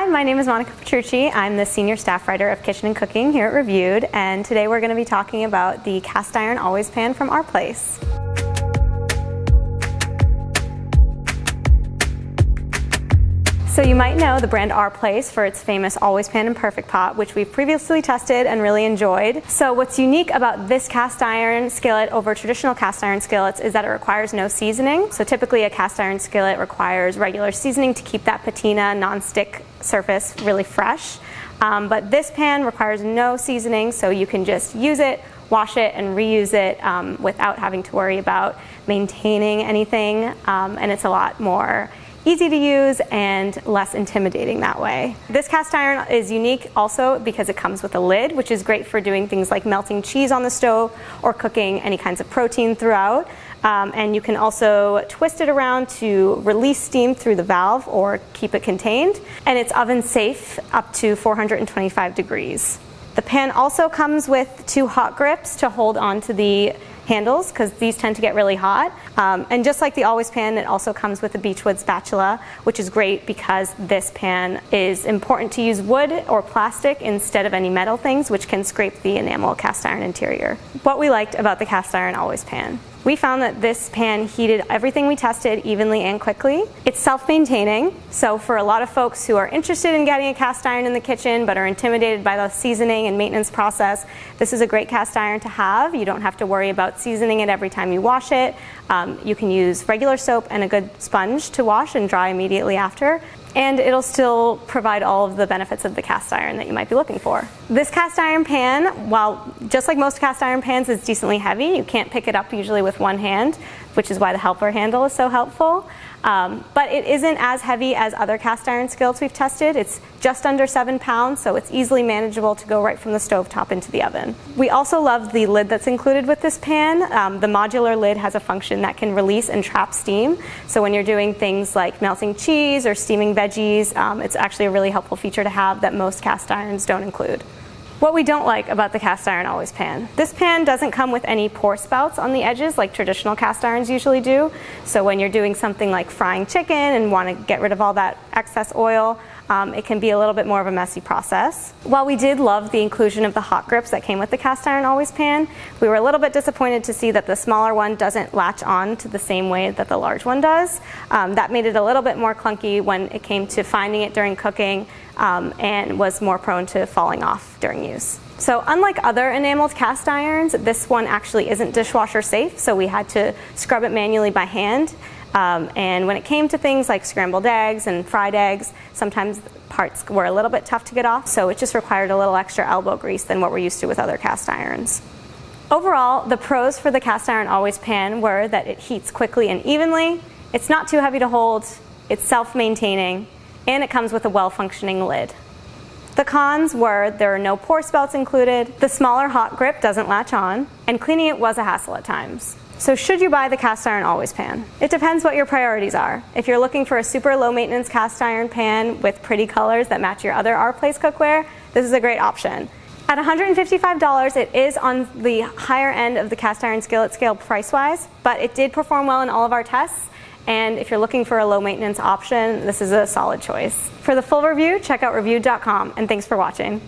Hi, my name is Monica Petrucci. I'm the Senior Staff Writer of Kitchen and Cooking here at Reviewed, and today we're going to be talking about the cast iron always pan from our place. So you might know the brand Our Place for its famous Always Pan and Perfect Pot, which we've previously tested and really enjoyed. So what's unique about this cast iron skillet over traditional cast iron skillets is that it requires no seasoning. So typically a cast iron skillet requires regular seasoning to keep that patina non-stick surface really fresh. But this pan requires no seasoning, so you can just use it, wash it, and reuse it without having to worry about maintaining anything, and it's a lot more easy to use and less intimidating that way. This cast iron is unique also because it comes with a lid, which is great for doing things like melting cheese on the stove or cooking any kinds of protein throughout. And you can also twist it around to release steam through the valve or keep it contained. And it's oven safe up to 425 degrees. The pan also comes with 2 hot grips to hold onto the handles because these tend to get really hot. And just like the Always Pan, it also comes with a beechwood spatula, which is great because this pan is important to use wood or plastic instead of any metal things, which can scrape the enamel cast iron interior. What we liked about the cast iron Always Pan: we found that this pan heated everything we tested evenly and quickly. It's self-maintaining, so for a lot of folks who are interested in getting a cast iron in the kitchen but are intimidated by the seasoning and maintenance process, this is a great cast iron to have. You don't have to worry about seasoning it every time you wash it. You can use regular soap and a good sponge to wash and dry immediately after. And it'll still provide all of the benefits of the cast iron that you might be looking for. This cast iron pan, while just like most cast iron pans, is decently heavy. You can't pick it up usually with one hand, which is why the helper handle is so helpful. But it isn't as heavy as other cast iron skillets we've tested. It's just under 7 pounds, so it's easily manageable to go right from the stovetop into the oven. We also love the lid that's included with this pan. The modular lid has a function that can release and trap steam. So when you're doing things like melting cheese or steaming veggies, it's actually a really helpful feature to have that most cast irons don't include. What we don't like about the cast iron Always Pan: this pan doesn't come with any pour spouts on the edges like traditional cast irons usually do. So when you're doing something like frying chicken and want to get rid of all that excess oil, it can be a little bit more of a messy process. While we did love the inclusion of the hot grips that came with the cast iron Always Pan, we were a little bit disappointed to see that the smaller one doesn't latch on to the same way that the large one does. That made it a little bit more clunky when it came to finding it during cooking, and was more prone to falling off during use. So unlike other enameled cast irons, this one actually isn't dishwasher safe, so we had to scrub it manually by hand. And when it came to things like scrambled eggs and fried eggs, sometimes parts were a little bit tough to get off, so it just required a little extra elbow grease than what we're used to with other cast irons. Overall, the pros for the cast iron Always Pan were that it heats quickly and evenly, it's not too heavy to hold, it's self-maintaining, and it comes with a well-functioning lid. The cons were there are no pour spouts included, the smaller hot grip doesn't latch on, and cleaning it was a hassle at times. So should you buy the cast iron Always Pan? It depends what your priorities are. If you're looking for a super low maintenance cast iron pan with pretty colors that match your other Our Place cookware, this is a great option. At $155, it is on the higher end of the cast iron skillet scale price-wise, but it did perform well in all of our tests. And if you're looking for a low maintenance option, this is a solid choice. For the full review, check out reviewed.com, and thanks for watching.